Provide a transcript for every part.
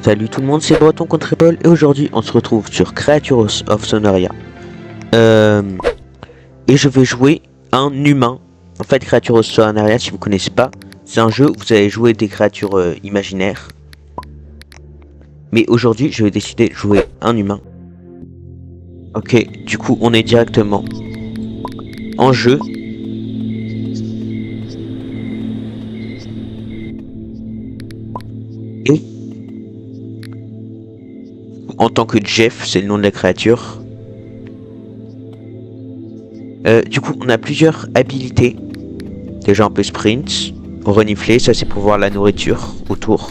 Salut tout le monde, c'est Breton contre Apple et aujourd'hui on se retrouve sur Creatures of Sonoria. Et je vais jouer un humain. En fait, Creatures of Sonoria, si vous connaissez pas, c'est un jeu où vous allez jouer des créatures imaginaires. Mais aujourd'hui, je vais décider de jouer un humain. Ok, du coup, on est directement en jeu. Et en tant que Jeff, c'est le nom de la créature. Du coup, on a plusieurs habilités. Déjà, on peut sprint, renifler, ça c'est pour voir la nourriture autour.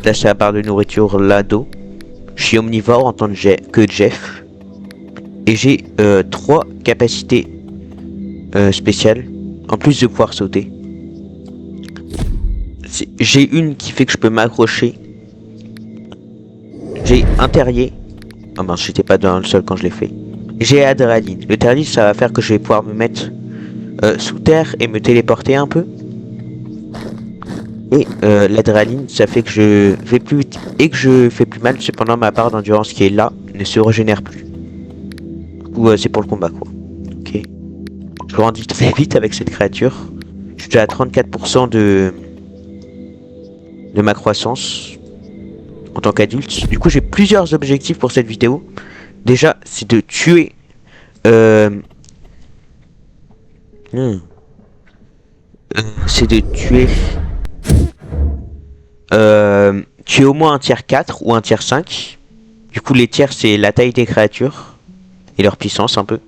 Là, c'est la barre de nourriture, là, d'eau. Je suis omnivore en tant que Jeff. Et j'ai 3 capacités spéciales, en plus de pouvoir sauter. J'ai une qui fait que je peux m'accrocher. J'ai un terrier. Oh mince, j'étais pas dans le sol quand je l'ai fait. J'ai adrénaline. Le terrier, ça va faire que je vais pouvoir me mettre sous terre et me téléporter un peu. Et l'adrénaline, ça fait que je vais plus vite et que je fais plus mal. Cependant, ma barre d'endurance qui est là ne se régénère plus. Du coup, c'est pour le combat, quoi. Ok. Je grandis très vite avec cette créature. Je suis déjà à 34% de ma croissance en tant qu'adulte. Du coup, j'ai plusieurs objectifs pour cette vidéo. Déjà, c'est de tuer c'est de tuer au moins un tiers 4 ou un tiers 5. Du coup, les tiers, c'est la taille des créatures et leur puissance un peu.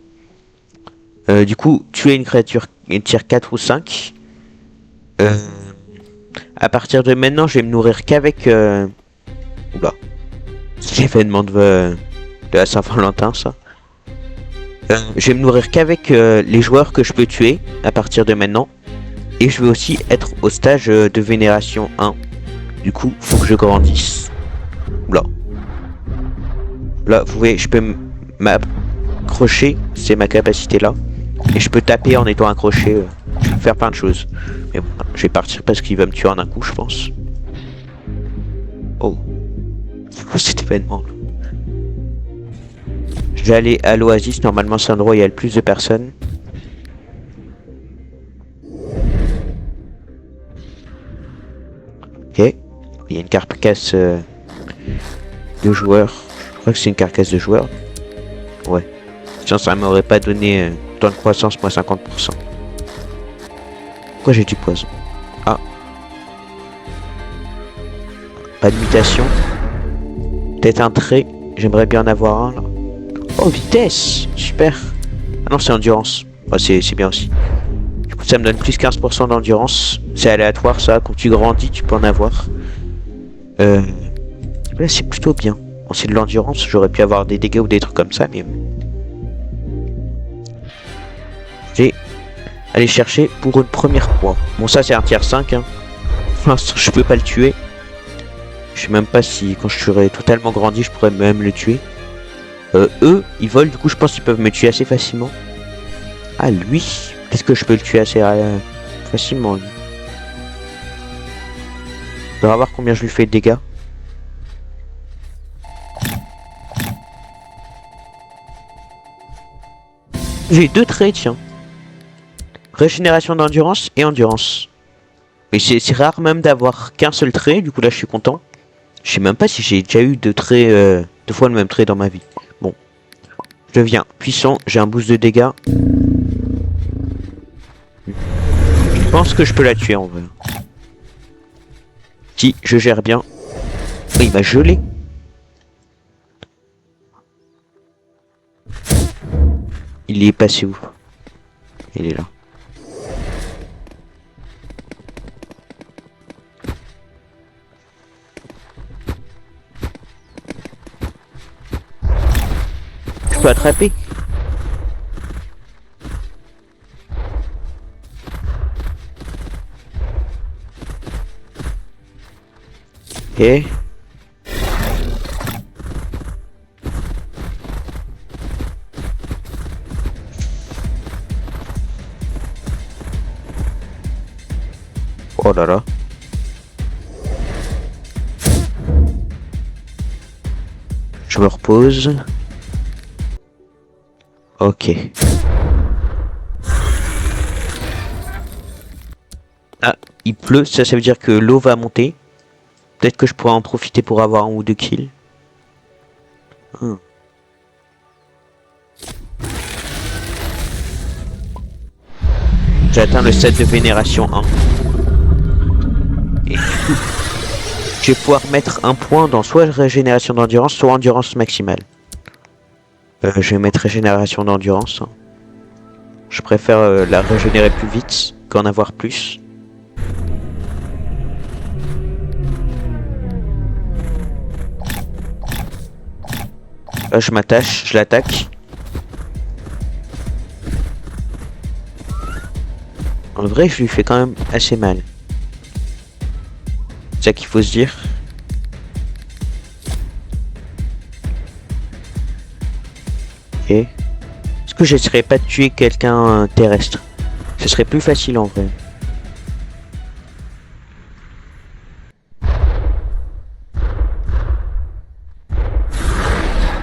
Du coup, tuer une créature tiers 4 ou 5. À partir de maintenant, je vais me nourrir qu'avec... Oula. C'est l'événement de la Saint-Valentin, ça. Je vais me nourrir qu'avec les joueurs que je peux tuer à partir de maintenant. Et je vais aussi être au stage de vénération 1. Du coup, faut que je grandisse. Oula. Là, vous voyez, je peux m'accrocher. C'est ma capacité là. Et je peux taper en étant accroché. Je peux faire plein de choses. Mais bon, je vais partir parce qu'il va me tuer en un coup, je pense. Oh. C'est quoi cet événement? Je vais aller à l'Oasis. Normalement, c'est un endroit où il y a le plus de personnes. Ok. Il y a une carcasse de joueurs. Je crois que c'est une carcasse de joueurs. Ouais. Sinon, ça m'aurait pas donné temps de croissance, moins 50%. Pourquoi j'ai du poison? Ah. Pas de mutation. Peut-être un trait. J'aimerais bien en avoir un là. Oh, vitesse! Super! Ah non, c'est endurance. Oh, c'est bien aussi. Du coup, ça me donne plus 15% d'endurance. C'est aléatoire ça. Quand tu grandis, tu peux en avoir. Là, c'est plutôt bien. Bon, c'est de l'endurance. J'aurais pu avoir des dégâts ou des trucs comme ça, mais... J'ai aller chercher pour une première proie. Bon, ça c'est un tiers 5 hein. Pour l'instant je peux pas le tuer. Je sais même pas si quand je serai totalement grandi je pourrais même le tuer. Eux ils volent, du coup je pense qu'ils peuvent me tuer assez facilement. Ah lui, est-ce que je peux le tuer assez facilement lui? On va voir combien je lui fais de dégâts. J'ai 2 traits, tiens. Régénération d'endurance et endurance. Mais c'est rare même d'avoir qu'un seul trait, du coup là je suis content. Je sais même pas si j'ai déjà eu 2 traits, 2 fois le même trait dans ma vie. Bon. Je deviens puissant, j'ai un boost de dégâts. Je pense que je peux la tuer en vrai. Si, je gère bien. Oh, il m'a gelé. Il est passé où? Il est là. Je peux attraper. Ok. Oh là là. Je me repose. Ok. Ah, il pleut, ça veut dire que l'eau va monter. Peut-être que je pourrais en profiter pour avoir 1 ou 2 kills. J'ai atteint le stade de vénération 1. Et du coup, je vais pouvoir mettre un point dans soit régénération d'endurance, soit endurance maximale. Je vais mettre régénération d'endurance. Je préfère la régénérer plus vite qu'en avoir plus. Là, je m'attache, je l'attaque. En vrai, je lui fais quand même assez mal. C'est ça qu'il faut se dire. Ok. Est-ce que j'essaierai pas de tuer quelqu'un terrestre? Ce serait plus facile en vrai.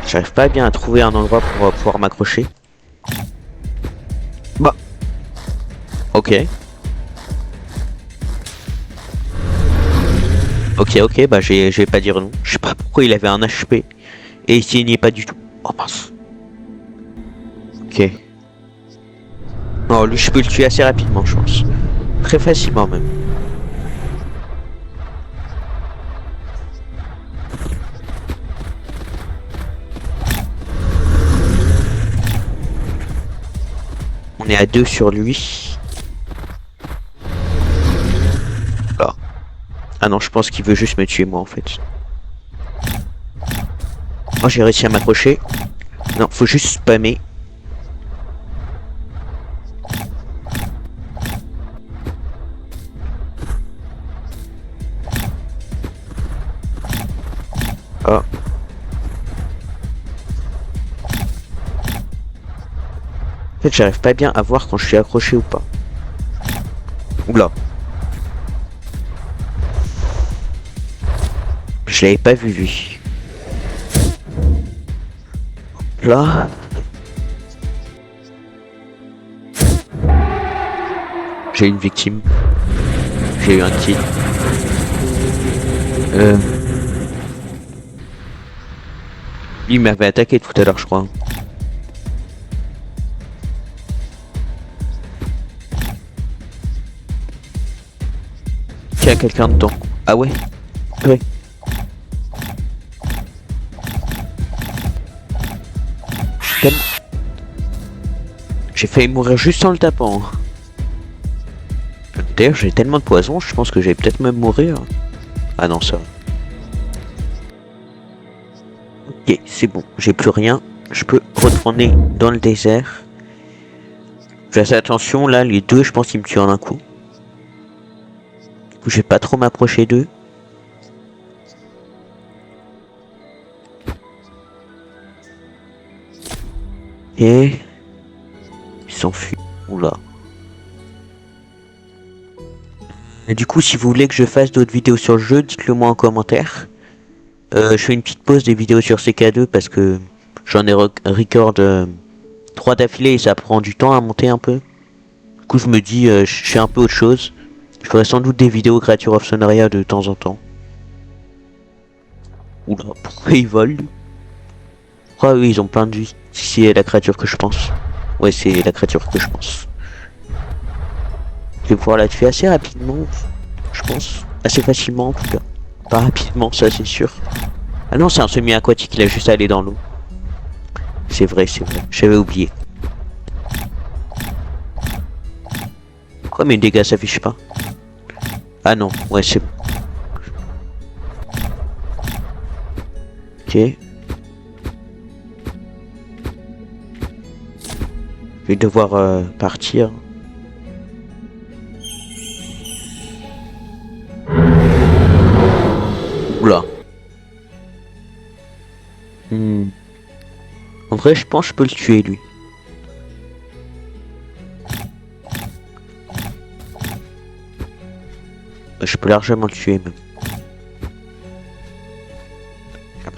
J'arrive pas bien à trouver un endroit pour pouvoir m'accrocher. Bah. Ok. Ok, bah je vais pas dire non. Je sais pas pourquoi il avait un HP et il saignait pas du tout. Oh mince. Ok. Oh, lui je peux le tuer assez rapidement, je pense. Très facilement même. On est à 2 sur lui. Là. Ah non, je pense qu'il veut juste me tuer moi en fait. Oh, j'ai réussi à m'accrocher. Non, faut juste spammer. Oh. En fait, j'arrive pas bien à voir quand je suis accroché ou pas. Oula. Je l'avais pas vu lui. Là. J'ai une victime. J'ai eu un kill. Il m'avait attaqué tout à l'heure, je crois. Il y a quelqu'un dedans. Ah ouais? Ouais. J'ai failli mourir juste en le tapant. D'ailleurs, j'ai tellement de poison, je pense que j'ai peut-être même mourir. Ah non, ça. Ok, c'est bon, j'ai plus rien. Je peux retourner dans le désert. Fais attention, là, les deux, je pense qu'ils me tuent en un coup. Du coup, je vais pas trop m'approcher d'eux. Et... il s'enfuit. Oula. Et du coup, si vous voulez que je fasse d'autres vidéos sur le jeu, dites-le moi en commentaire. Je fais une petite pause des vidéos sur CK2 parce que j'en ai record 3 d'affilée et ça prend du temps à monter un peu. Du coup, je me dis, je fais un peu autre chose. Je ferai sans doute des vidéos Creature of Sonoria de temps en temps. Oula, pourquoi ils volent? Ah oui, ils ont plein de vie. Si c'est la créature que je pense. Ouais, c'est la créature que je pense. Je vais pouvoir la tuer assez rapidement, je pense. Assez facilement en tout cas. Pas rapidement, ça c'est sûr. Ah non, c'est un semi-aquatique, il a juste à aller dans l'eau. C'est vrai, j'avais oublié. Quoi, mes dégâts s'affichent pas? Ah non, ouais, c'est bon. Ok. Je vais devoir partir. Oula. En vrai, je pense que je peux le tuer, lui. Je peux largement le tuer, même.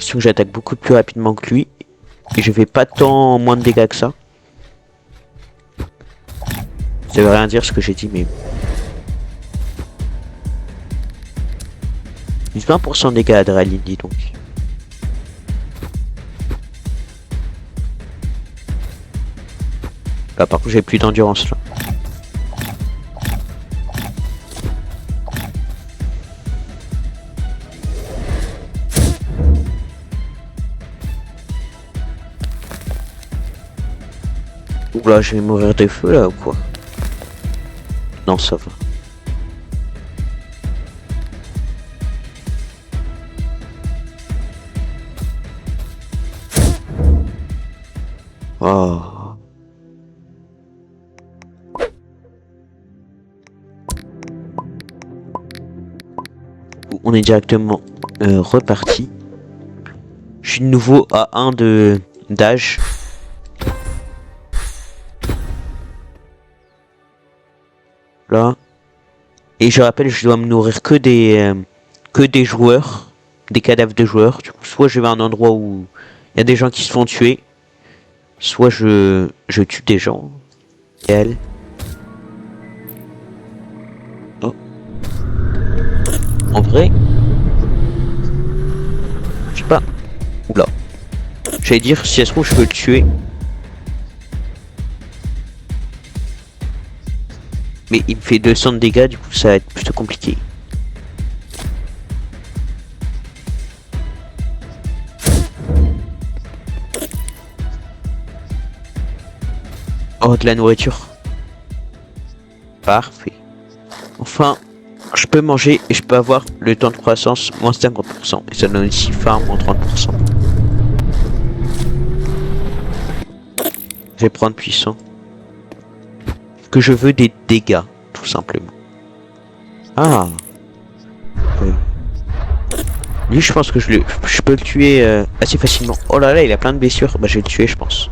l'impression que j'attaque beaucoup plus rapidement que lui. Et je fais pas tant moins de dégâts que ça. Ça veut rien dire ce que j'ai dit, mais... 20% de dégâts adrénaline, dis donc. Là, par contre, j'ai plus d'endurance, là. Oula, je vais mourir de feu, là, ou quoi? Non, ça va. Oh. On est directement reparti. Je suis de nouveau à 1 d'âge. Là. Et je rappelle, je dois me nourrir que des joueurs, des cadavres de joueurs. Du coup, soit je vais à un endroit où il y a des gens qui se font tuer, soit je tue des gens. Et elle. Oh. En vrai, je sais pas. Oula. J'allais dire, si ça se trouve, je peux le tuer. Mais il me fait 200 de dégâts, du coup ça va être plutôt compliqué. Oh, de la nourriture. Parfait. Enfin, je peux manger et je peux avoir le temps de croissance moins 50%. Et ça donne aussi faim moins 30%. Je vais prendre puissant. Que je veux des dégâts, tout simplement. Ah. Lui, je pense que je peux le tuer assez facilement. Oh là là, il a plein de blessures. Bah, je vais le tuer, je pense.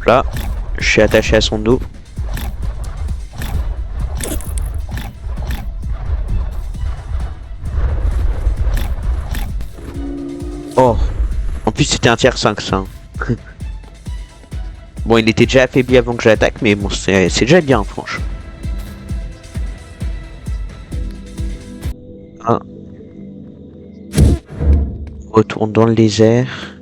Là, je suis attaché à son dos. Oh, en plus c'était un tiers 5 ça. Bon, il était déjà affaibli avant que je l'attaque, mais bon, c'est déjà bien, franchement. Ah. Retourne dans le désert.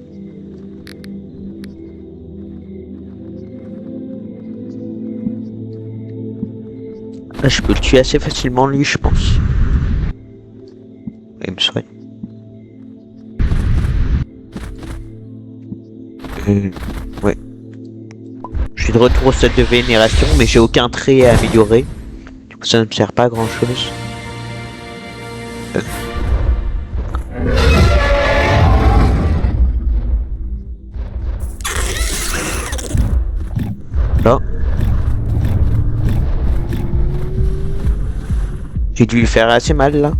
Là, je peux le tuer assez facilement, lui, je pense. Il me soigne. Ouais. Je suis de retour au stade de vénération, mais j'ai aucun trait à améliorer. Du coup, ça ne me sert pas à grand chose. Là. J'ai dû lui faire assez mal là.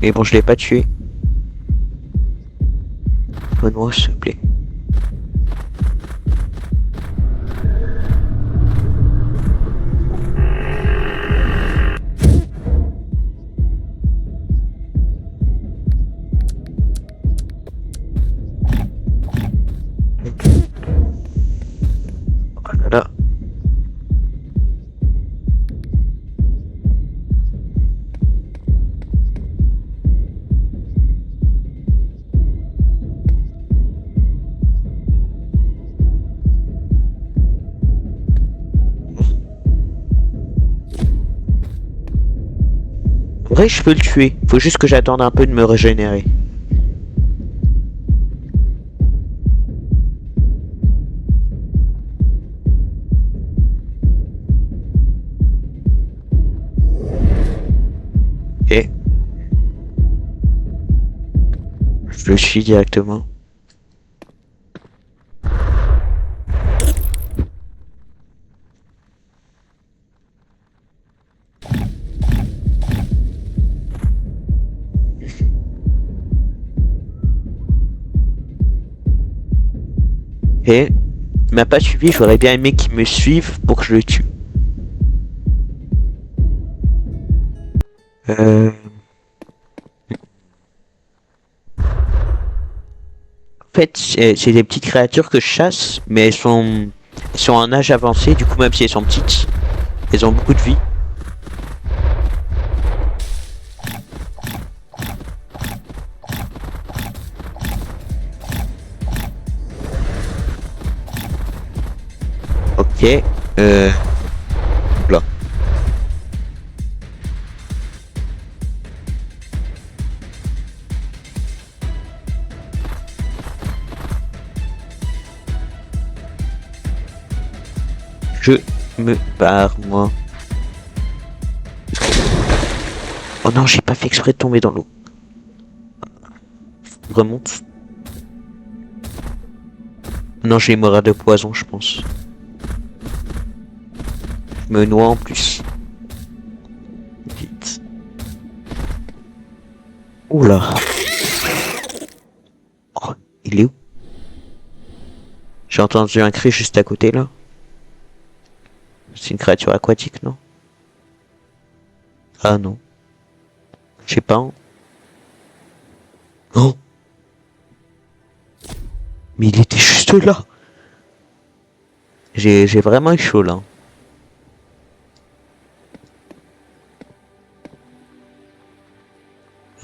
Mais bon, je l'ai pas tué. Donne-moi, s'il te plaît. Voilà. En vrai, je peux le tuer. Faut juste que j'attende un peu de me régénérer. Ok. Je le suis directement. Et il m'a pas suivi, j'aurais bien aimé qu'il me suive pour que je le tue. Euh... En fait, c'est des petites créatures que je chasse, mais elles sont en âge avancé, du coup même si elles sont petites, elles ont beaucoup de vie. Ok, là. Je me barre, moi. Oh non, j'ai pas fait exprès de tomber dans l'eau. Je remonte. Non, j'ai mourir de poison, je pense. Je me noie en plus. Vite. Oula. Oh, il est où? J'ai entendu un cri juste à côté là. C'est une créature aquatique, non? Ah non. Je sais pas. Hein. Oh! Mais il était juste là. J'ai vraiment eu chaud là.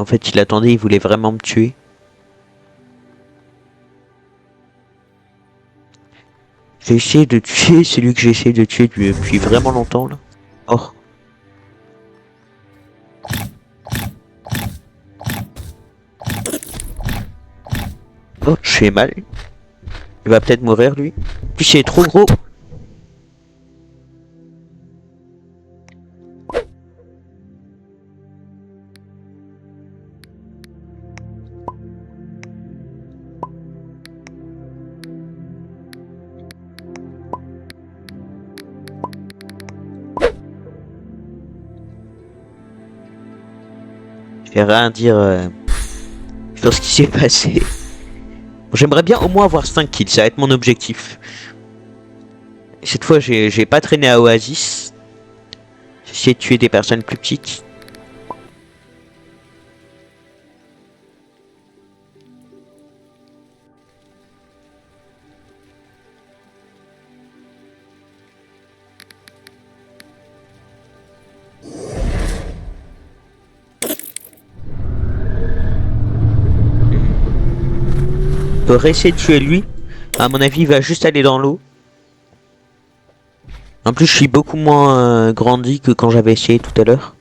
En fait, il attendait, il voulait vraiment me tuer. J'ai essayé de tuer celui que j'ai essayé de tuer depuis vraiment longtemps là. Oh. Oh, je fais mal. Il va peut-être mourir lui. En plus, il est trop gros. Je vais rien dire sur ce qui s'est passé. J'aimerais bien au moins avoir 5 kills, ça va être mon objectif. Cette fois, j'ai pas traîné à Oasis. J'ai essayé de tuer des personnes plus petites. Je vais essayer de tuer lui. À mon avis, il va juste aller dans l'eau. En plus, je suis beaucoup moins grandi que quand j'avais essayé tout à l'heure.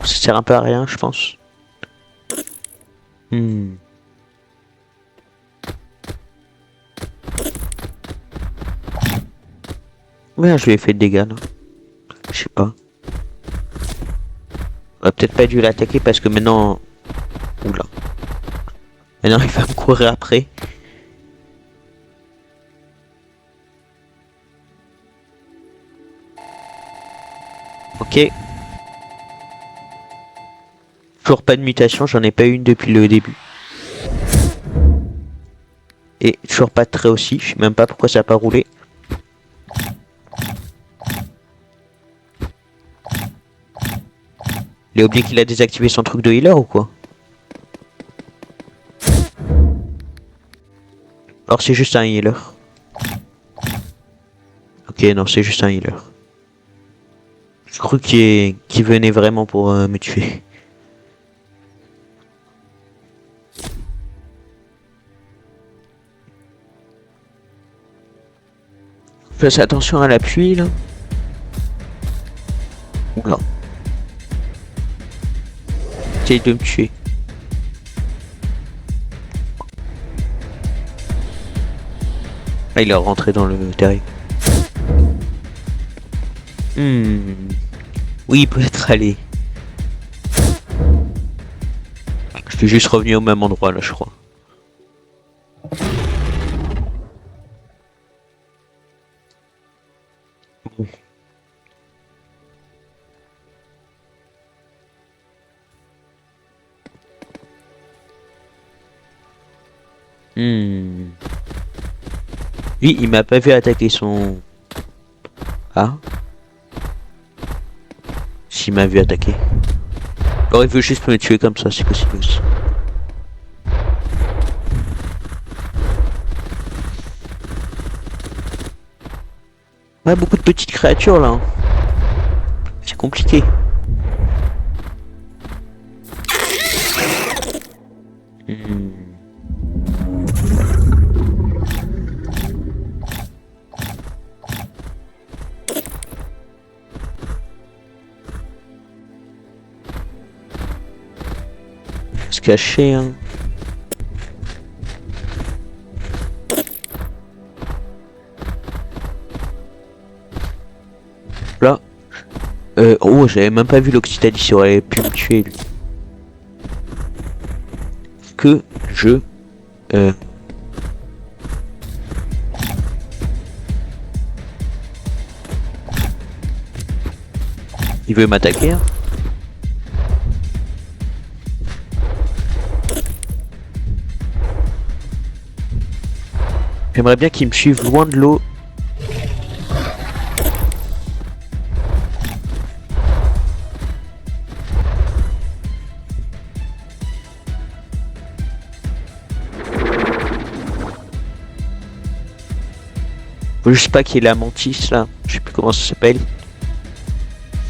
Ça sert un peu à rien, je pense. Hmm. Ouais, je lui ai fait de dégâts là. Je sais pas. On aurait peut-être pas dû l'attaquer parce que maintenant... Oula. Maintenant, il va me courir après. Ok. Toujours pas de mutation, j'en ai pas une depuis le début. Et toujours pas de trait aussi, je sais même pas pourquoi ça a pas roulé. Il a oublié qu'il a désactivé son truc de healer ou quoi? Alors c'est juste un healer. Ok, non, c'est juste un healer. Je crois qu'il venait vraiment pour me tuer. Fais attention à la pluie là. Oula. Essaye de me tuer. Ah, il est rentré dans le terrier. Oui, peut-être aller. Je suis juste revenu au même endroit là, je crois. Hmm. Lui, il m'a pas vu attaquer son... Ah. S'il m'a vu attaquer. Alors il veut juste me tuer comme ça, c'est possible aussi. Ouais, beaucoup de petites créatures là. Hein. C'est compliqué. Se cacher, hein. Là. Oh, j'avais même pas vu l'Occitanie si aurait pu me tuer lui. Que je... Il veut m'attaquer, hein. J'aimerais bien qu'il me suive loin de l'eau. Faut juste pas qu'il y ait la mantis là. Je sais plus comment ça s'appelle.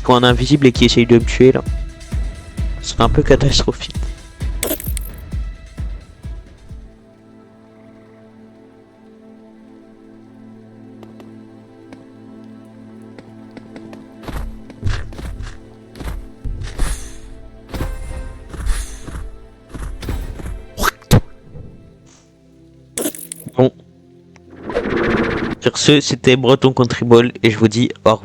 Quand un invisible et qui essaye de me tuer là. Ce serait un peu catastrophique. Bon. Sur ce, c'était Breton Contriball et je vous dis au revoir.